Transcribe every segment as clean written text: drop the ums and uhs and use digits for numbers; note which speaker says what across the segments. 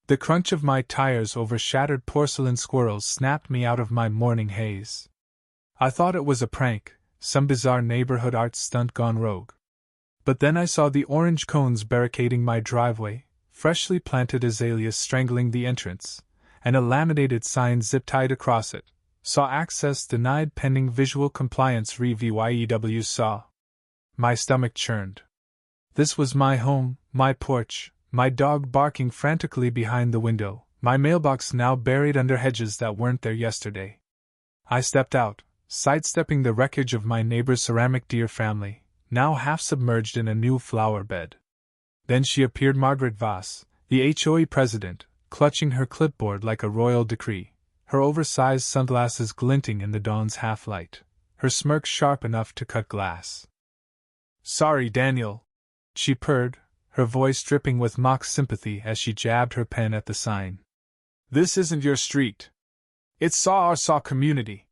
Speaker 1: The crunch of my tires over shattered porcelain squirrels snapped me out of my morning haze. I thought it was a prank, some bizarre neighborhood art stunt gone rogue. But then I saw the orange cones barricading my driveway, freshly planted azaleas strangling the entrance, and a laminated sign zip-tied across it. Saw access denied pending visual compliance re-VYEW saw. My stomach churned. This was my home, my porch, my dog barking frantically behind the window, my mailbox now buried under hedges that weren't there yesterday. I stepped out, sidestepping the wreckage of my neighbor's ceramic deer family, now half submerged in a new flower bed. Then she appeared, Margaret Voss, the HOA president, clutching her clipboard like a royal decree, her oversized sunglasses glinting in the dawn's half-light, her smirk sharp enough to cut glass. "Sorry, Daniel," she purred, her voice dripping with mock sympathy as she jabbed her pen at the sign. "This isn't your street. It's Saw community."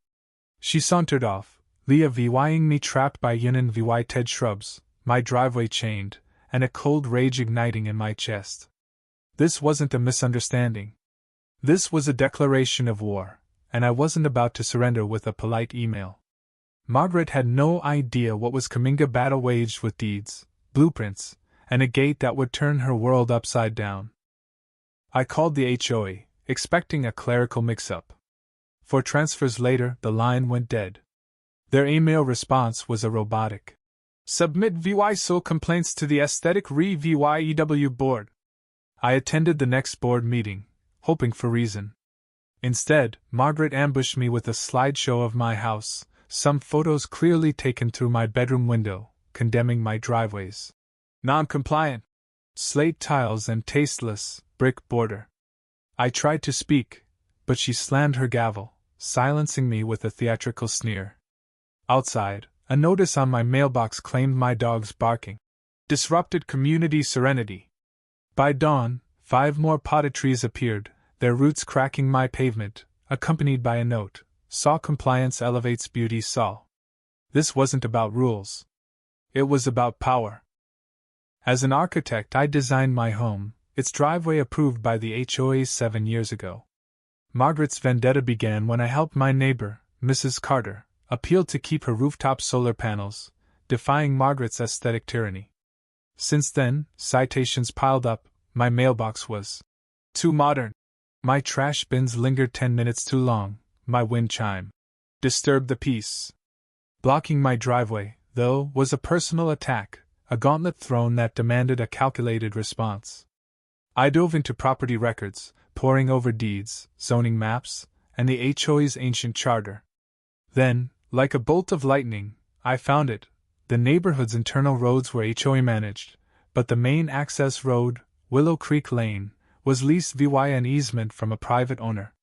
Speaker 1: She sauntered off, Leah VYing me trapped by Yunnan VY Ted shrubs, my driveway chained, and a cold rage igniting in my chest. This wasn't a misunderstanding. This was a declaration of war, and I wasn't about to surrender with a polite email. Margaret had no idea what was coming, a battle waged with deeds, blueprints, and a gate that would turn her world upside down. I called the HOA, expecting a clerical mix-up. 4 transfers later, the line went dead. Their email response was a robotic "Submit VYSO complaints to the Aesthetic Re-VYEW board." I attended the next board meeting, hoping for reason. Instead, Margaret ambushed me with a slideshow of my house, some photos clearly taken through my bedroom window, condemning my driveways. Non-compliant, slate tiles and tasteless, brick border. I tried to speak, but she slammed her gavel, silencing me with a theatrical sneer. Outside, a notice on my mailbox claimed my dog's barking disrupted community serenity. By dawn, 5 more potted trees appeared, their roots cracking my pavement, accompanied by a note, "Saw compliance elevates beauty Saw." This wasn't about rules. It was about power. As an architect, I designed my home, its driveway approved by the HOA 7 years ago. Margaret's vendetta began when I helped my neighbor, Mrs. Carter, appeal to keep her rooftop solar panels, defying Margaret's aesthetic tyranny. Since then, citations piled up. My mailbox was too modern. My trash bins lingered 10 minutes too long. My wind chime disturbed the peace. Blocking my driveway, though, was a personal attack, a gauntlet thrown that demanded a calculated response. I dove into property records, poring over deeds, zoning maps, and the HOA's ancient charter. Then, like a bolt of lightning, I found it. The neighborhood's internal roads were HOA managed, but the main access road, Willow Creek Lane, was leased via an easement from a private owner.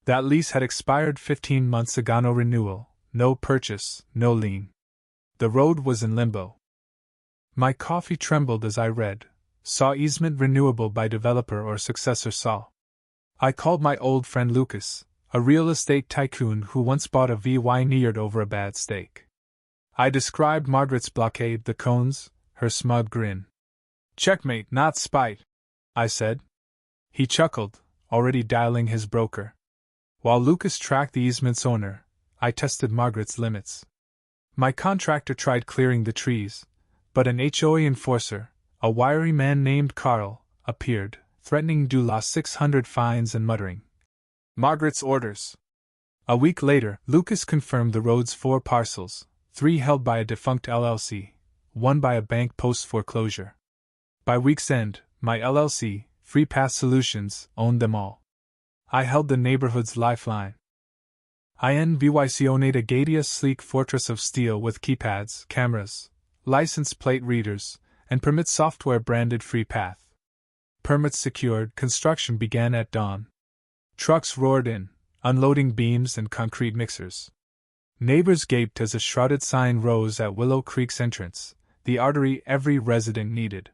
Speaker 1: That lease had expired 15 months ago. No renewal, no purchase, no lien. The road was in limbo. My coffee trembled as I read, "Saw easement renewable by developer or successor Saw." I called my old friend Lucas, a real estate tycoon who once bought a VY neared over a bad steak. I described Margaret's blockade, the cones, her smug grin. "Checkmate, not spite," I said. He chuckled, already dialing his broker. While Lucas tracked the easement's owner, I tested Margaret's limits. My contractor tried clearing the trees, but an HOA enforcer, a wiry man named Carl, appeared, threatening Dula 600 fines and muttering, "Margaret's orders." A week later, Lucas confirmed the road's 4 parcels, 3 held by a defunct LLC, 1 by a bank post-foreclosure. By week's end, my LLC, Free Path Solutions, owned them all. I held the neighborhood's lifeline. INVYCONate a Gadia sleek fortress of steel with keypads, cameras, license plate readers, and permit software branded Free Path. Permits secured, construction began at dawn. Trucks roared in, unloading beams and concrete mixers. Neighbors gaped as a shrouded sign rose at Willow Creek's entrance, the artery every resident needed.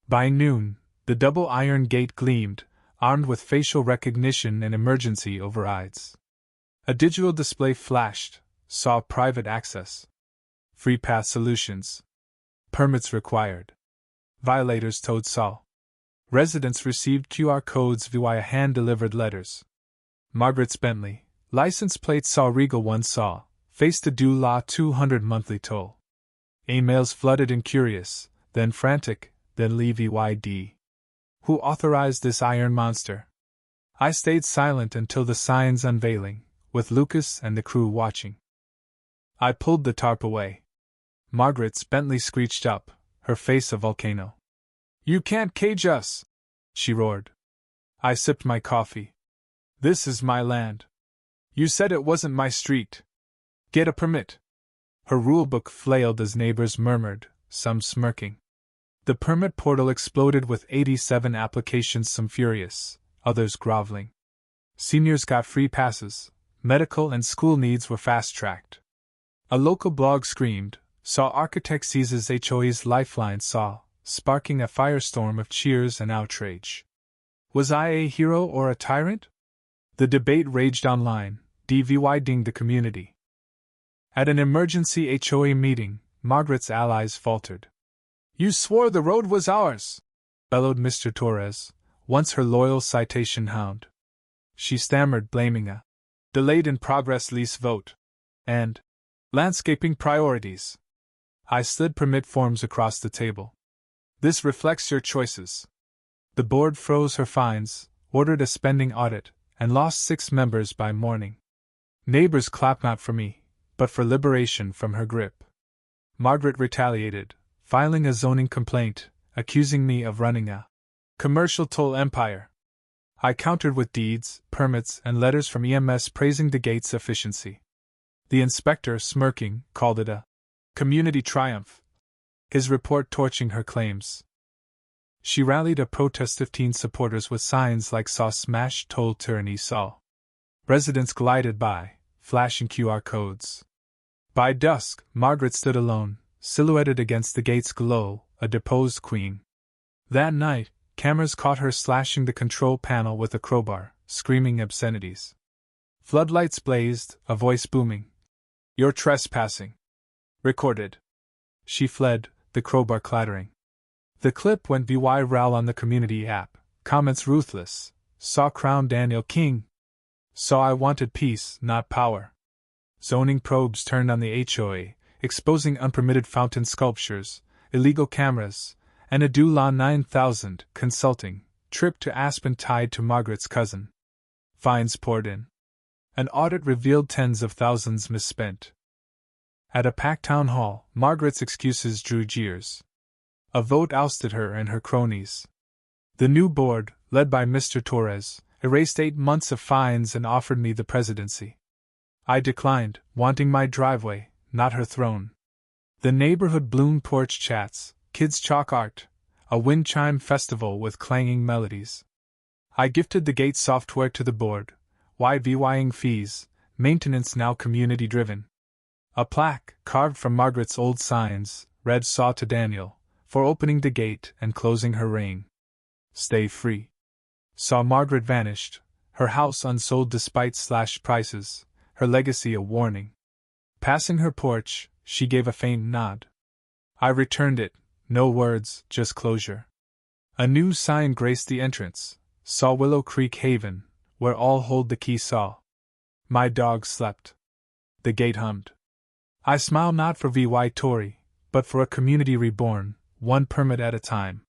Speaker 1: By noon, the double iron gate gleamed, armed with facial recognition and emergency overrides. A digital display flashed, saw private access. Free Path Solutions. Permits required. Violators towed Saw. Residents received QR codes via hand-delivered letters. Margaret's Bentley, license plate saw Regal 1 saw, faced a due law 200 monthly toll. Emails flooded in curious, then frantic, then Levy. Who authorized this iron monster? I stayed silent until the sign's unveiling, with Lucas and the crew watching. I pulled the tarp away. Margaret's Bentley screeched up, her face a volcano. "You can't cage us!" she roared. I sipped my coffee. "This is my land. You said it wasn't my street. Get a permit." Her rulebook flailed as neighbors murmured, some smirking. The permit portal exploded with 87 applications, some furious, others groveling. Seniors got free passes, medical and school needs were fast-tracked. A local blog screamed, saw architect seizes HOA's lifeline saw, sparking a firestorm of cheers and outrage. Was I a hero or a tyrant? The debate raged online, dividing the community. At an emergency HOA meeting, Margaret's allies faltered. "You swore the road was ours!" bellowed Mr. Torres, once her loyal citation hound. She stammered, blaming a delayed in progress lease vote and landscaping priorities. I slid permit forms across the table. "This reflects your choices." The board froze her fines, ordered a spending audit, and lost 6 members by morning. Neighbors clapped not for me, but for liberation from her grip. Margaret retaliated, filing a zoning complaint, accusing me of running a commercial toll empire. I countered with deeds, permits, and letters from EMS praising the gate's efficiency. The inspector, smirking, called it a community triumph, his report torching her claims. She rallied a protest of teen supporters with signs like "Saw smash toll tyranny saw." Residents glided by, flashing QR codes. By dusk, Margaret stood alone, silhouetted against the gate's glow, a deposed queen. That night, cameras caught her slashing the control panel with a crowbar, screaming obscenities. Floodlights blazed, a voice booming. "You're trespassing." Recorded. She fled, the crowbar clattering. The clip went viral on the community app, comments ruthless. "Saw crown Daniel King." "Saw I wanted peace, not power." Zoning probes turned on the HOA, exposing unpermitted fountain sculptures, illegal cameras, and a due law 9,000 consulting trip to Aspen tied to Margaret's cousin. Fines poured in. An audit revealed tens of thousands misspent. At a packed town hall, Margaret's excuses drew jeers. A vote ousted her and her cronies. The new board, led by Mr. Torres, erased 8 months of fines and offered me the presidency. I declined, wanting my driveway, not her throne. The neighborhood bloomed porch chats, kids' chalk art, a wind chime festival with clanging melodies. I gifted the gate software to the board, YVYing fees, maintenance now community-driven. A plaque, carved from Margaret's old signs, read "Saw to Daniel," for opening the gate and closing her reign. Stay free. Saw Margaret vanished, her house unsold despite slashed prices, her legacy a warning. Passing her porch, she gave a faint nod. I returned it, no words, just closure. A new sign graced the entrance, "Saw Willow Creek Haven," where all hold the key saw. My dog slept. The gate hummed. I smile not for VY Tory, but for a community reborn, one permit at a time.